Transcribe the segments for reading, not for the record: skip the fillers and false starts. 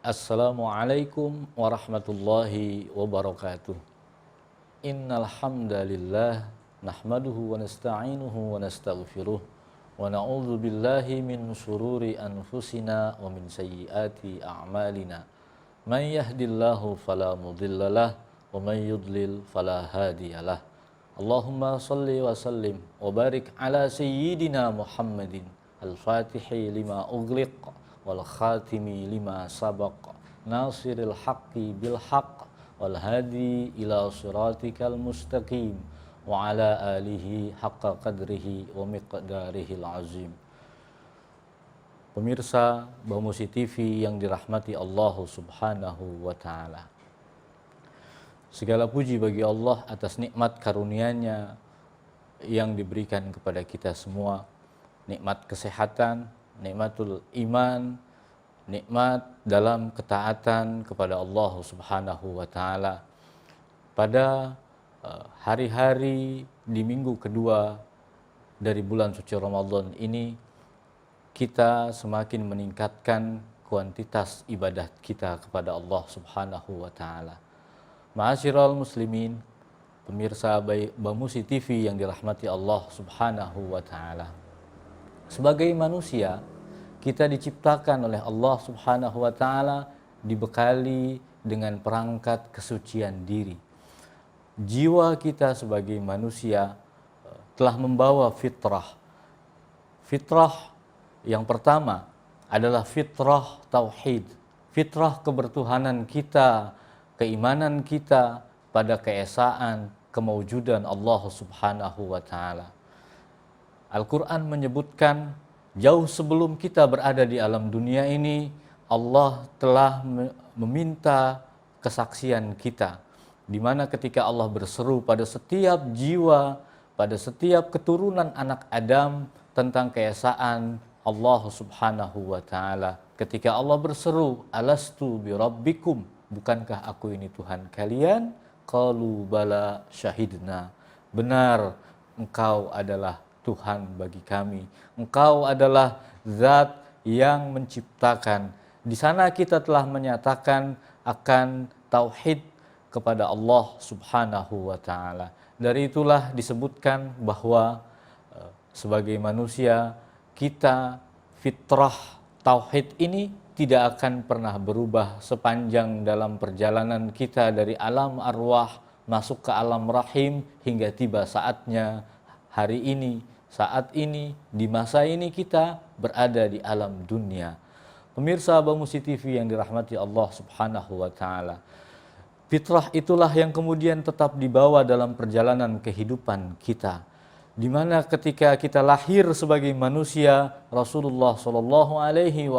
Assalamualaikum warahmatullahi wabarakatuh. Innal hamdalillah nahmaduhu wa nasta'inuhu wa nastaghfiruh wa na'udzu billahi min shururi anfusina wa min sayyiati a'malina. May yahdihillahu fala mudhillalah wa may yudlil fala hadiyalah. Allahumma shalli wa sallim wa barik ala sayyidina Muhammadin al-Fatihi lima ughliq wal khatimi lima sabaq nasiril haqqi bil haqq wal hadi ila siratikal mustaqim wa ala alihi haqqa qadrihi wa miqdarihil azim. Pemirsa Bamusi TV yang dirahmati Allah Subhanahu wa taala. Segala puji bagi Allah atas nikmat karunia-Nya yang diberikan kepada kita semua, nikmat kesehatan, nikmatul iman, nikmat dalam ketaatan kepada Allah Subhanahu wa taala. Pada hari-hari di minggu kedua dari bulan suci Ramadan ini, kita semakin meningkatkan kuantitas ibadah kita kepada Allah Subhanahu wa taala. Ma'asyiral muslimin, pemirsa Bamusi TV yang dirahmati Allah Subhanahu wa taala. Sebagai manusia, kita diciptakan oleh Allah Subhanahu wa taala dibekali dengan perangkat kesucian diri. Jiwa kita sebagai manusia telah membawa fitrah. Fitrah yang pertama adalah fitrah tauhid, fitrah kebertuhanan kita, keimanan kita pada keesaan kemaujudan Allah Subhanahu wa taala. Al-Quran menyebutkan jauh sebelum kita berada di alam dunia ini, Allah telah meminta kesaksian kita, di mana ketika Allah berseru pada setiap jiwa, pada setiap keturunan anak Adam tentang keesaan Allah Subhanahu wa taala. Ketika Allah berseru, "Alastu bi rabbikum?" Bukankah aku ini Tuhan kalian? Qalu bala syahidna. Benar, engkau adalah Tuhan bagi kami. Engkau adalah zat yang menciptakan. Di sana kita telah menyatakan akan tauhid kepada Allah Subhanahu wa taala. Dari itulah disebutkan bahwa sebagai manusia kita fitrah tauhid ini tidak akan pernah berubah sepanjang dalam perjalanan kita dari alam arwah masuk ke alam rahim hingga tiba saatnya hari ini, saat ini, di masa ini kita berada di alam dunia. Pemirsa Bamusi TV yang dirahmati Allah Subhanahu wa taala. Fitrah itulah yang kemudian tetap dibawa dalam perjalanan kehidupan kita. Di mana ketika kita lahir sebagai manusia, Rasulullah Shallallahu Alaihi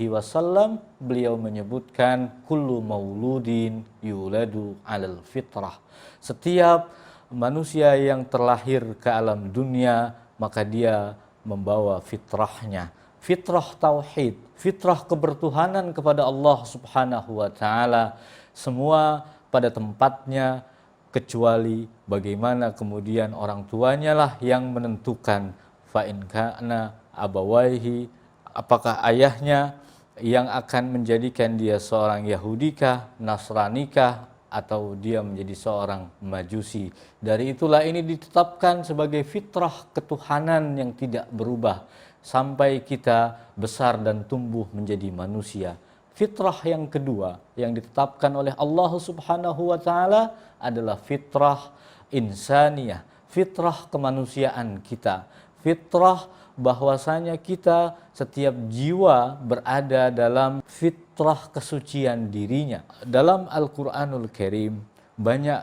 Wasallam beliau menyebutkan kullu mauludin yuladu alal fitrah. Setiap manusia yang terlahir ke alam dunia, maka dia membawa fitrahnya. Fitrah tauhid, fitrah kebertuhanan kepada Allah Subhanahu wa taala, semua pada tempatnya, kecuali bagaimana kemudian orang tuanya lah yang menentukan fa in kana abawaihi, apakah ayahnya yang akan menjadikan dia seorang Yahudikah, Nasranikah, atau dia menjadi seorang Majusi. Dari itulah ini ditetapkan sebagai fitrah ketuhanan yang tidak berubah sampai kita besar dan tumbuh menjadi manusia. Fitrah yang kedua yang ditetapkan oleh Allah Subhanahu wa taala adalah fitrah insaniyah, fitrah kemanusiaan kita. Fitrah bahwasanya kita setiap jiwa berada dalam fitrah kesucian dirinya. Dalam Al-Qur'anul Karim banyak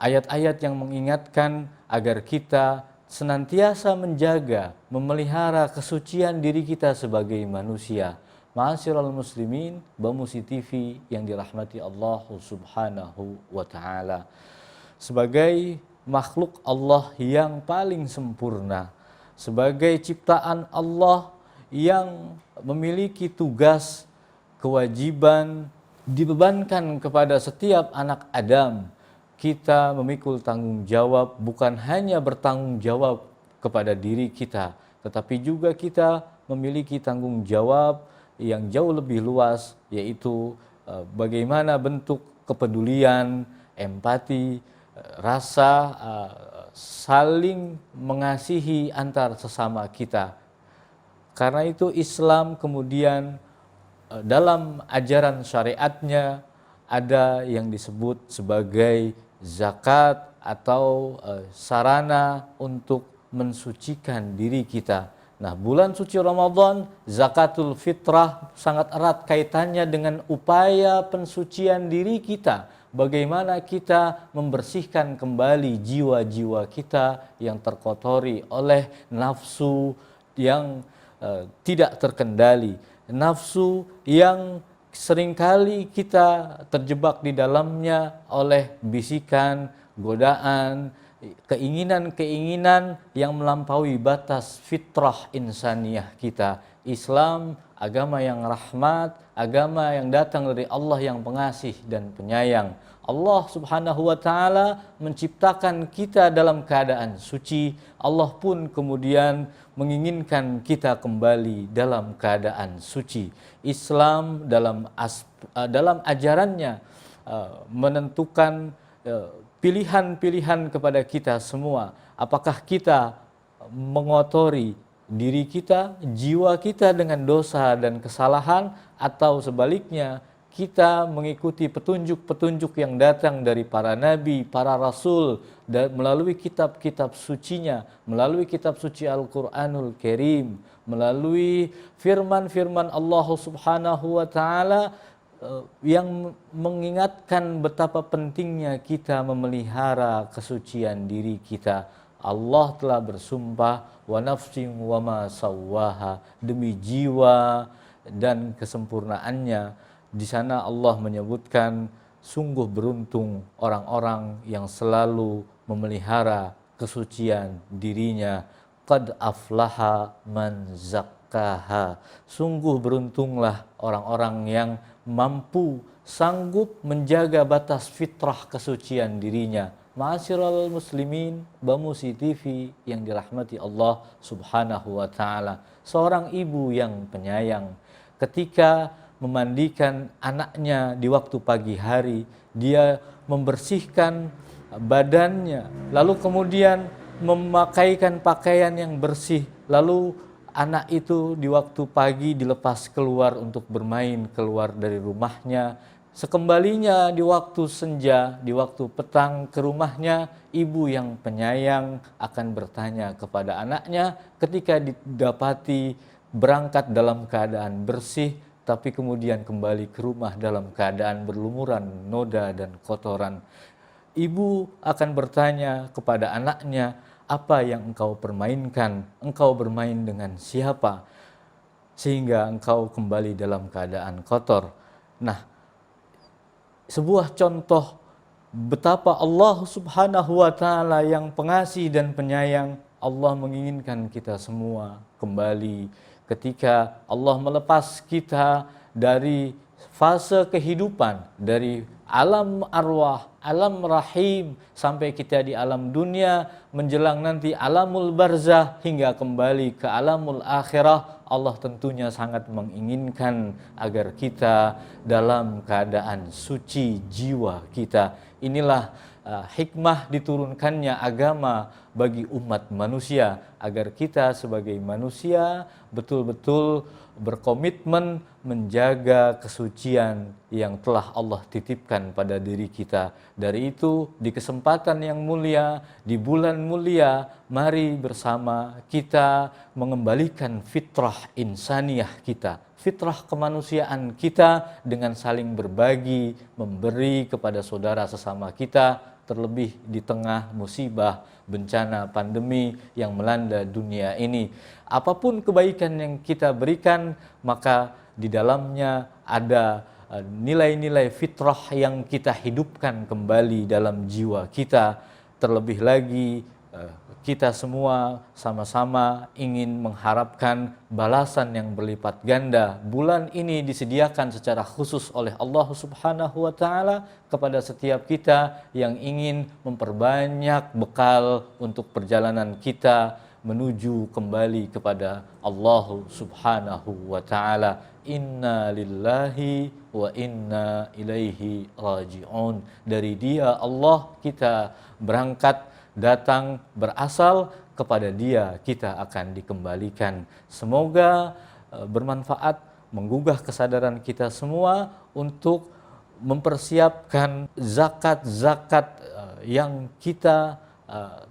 ayat-ayat yang mengingatkan agar kita senantiasa menjaga, memelihara kesucian diri kita sebagai manusia. Ma'asyiral muslimin, Bamusi TV yang dirahmati Allah Subhanahu wa taala. Sebagai makhluk Allah yang paling sempurna, sebagai ciptaan Allah yang memiliki tugas, kewajiban dibebankan kepada setiap anak Adam, kita memikul tanggung jawab, bukan hanya bertanggung jawab kepada diri kita, tetapi juga kita memiliki tanggung jawab yang jauh lebih luas, yaitu bagaimana bentuk kepedulian, empati, rasa saling mengasihi antar sesama kita. Karena itu Islam kemudian dalam ajaran syariatnya ada yang disebut sebagai zakat atau sarana untuk mensucikan diri kita. Nah, bulan suci Ramadan, zakatul fitrah sangat erat kaitannya dengan upaya pensucian diri kita. Bagaimana kita membersihkan kembali jiwa-jiwa kita yang terkotori oleh nafsu yang tidak terkendali, nafsu yang seringkali kita terjebak di dalamnya oleh bisikan, godaan, keinginan-keinginan yang melampaui batas fitrah insaniyah kita. Islam agama yang rahmat, agama yang datang dari Allah yang pengasih dan penyayang. Allah Subhanahu wa taala menciptakan kita dalam keadaan suci. Allah pun kemudian menginginkan kita kembali dalam keadaan suci. Islam dalam ajarannya menentukan pilihan-pilihan kepada kita semua. Apakah kita mengotori diri kita, jiwa kita dengan dosa dan kesalahan, atau sebaliknya kita mengikuti petunjuk-petunjuk yang datang dari para nabi, para rasul, dan melalui kitab-kitab sucinya, melalui kitab suci Al-Quranul Karim, melalui firman-firman Allah Subhanahu wa taala yang mengingatkan betapa pentingnya kita memelihara kesucian diri kita. Allah telah bersumpah, wa nafsin wa ma sawwaha, demi jiwa dan kesempurnaannya. Di sana Allah menyebutkan sungguh beruntung orang-orang yang selalu memelihara kesucian dirinya. Qad aflaha man zakkaha. Sungguh beruntunglah orang-orang yang mampu, sanggup menjaga batas fitrah kesucian dirinya. Ma'asyiral muslimin, Bamusi TV yang dirahmati Allah Subhanahu wa taala. Seorang ibu yang penyayang ketika memandikan anaknya di waktu pagi hari, dia membersihkan badannya, lalu kemudian memakaikan pakaian yang bersih, lalu anak itu di waktu pagi dilepas keluar untuk bermain keluar dari rumahnya. Sekembalinya di waktu senja, di waktu petang ke rumahnya, ibu yang penyayang akan bertanya kepada anaknya ketika didapati berangkat dalam keadaan bersih, tapi kemudian kembali ke rumah dalam keadaan berlumuran noda dan kotoran. Ibu akan bertanya kepada anaknya, apa yang engkau permainkan? Engkau bermain dengan siapa? Sehingga engkau kembali dalam keadaan kotor. Nah, sebuah contoh betapa Allah Subhanahu wa taala yang pengasih dan penyayang. Allah menginginkan kita semua kembali ketika Allah melepas kita dari fase kehidupan, dari alam arwah, alam rahim, sampai kita di alam dunia, menjelang nanti alamul barzah, hingga kembali ke alamul akhirah. Allah tentunya sangat menginginkan agar kita dalam keadaan suci jiwa kita. Inilah hikmah diturunkannya agama bagi umat manusia, agar kita sebagai manusia betul-betul berkomitmen menjaga kesucian yang telah Allah titipkan pada diri kita. Dari itu, di kesempatan yang mulia, di bulan mulia, mari bersama kita mengembalikan fitrah insaniyah kita, fitrah kemanusiaan kita dengan saling berbagi, memberi kepada saudara sesama kita, terlebih di tengah musibah, bencana, pandemi yang melanda dunia ini. Apapun kebaikan yang kita berikan, maka di dalamnya ada nilai-nilai fitrah yang kita hidupkan kembali dalam jiwa kita. Terlebih lagi kita semua sama-sama ingin mengharapkan balasan yang berlipat ganda. Bulan ini disediakan secara khusus oleh Allah Subhanahu wa taala kepada setiap kita yang ingin memperbanyak bekal untuk perjalanan kita menuju kembali kepada Allah Subhanahu wa taala. Inna lillahi wa inna ilaihi raji'un. Dari Dia Allah kita berangkat, datang, berasal, kepada Dia kita akan dikembalikan. Semoga bermanfaat, menggugah kesadaran kita semua untuk mempersiapkan zakat-zakat yang kita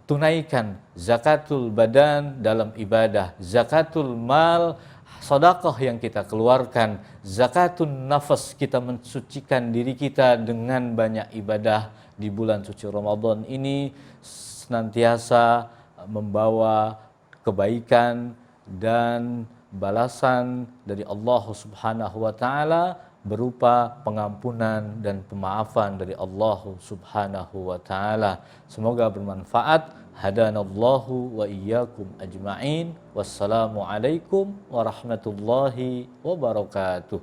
tunaikan, zakatul badan dalam ibadah, zakatul mal, sedekah yang kita keluarkan, zakatun nafas, kita mensucikan diri kita dengan banyak ibadah di bulan suci Ramadan ini, senantiasa membawa kebaikan dan balasan dari Allah Subhanahu wa taala berupa pengampunan dan pemaafan dari Allah Subhanahu wa taala. Semoga bermanfaat. Hadanallahu wa iyyakum ajma'in. Wassalamu alaikum warahmatullahi wabarakatuh.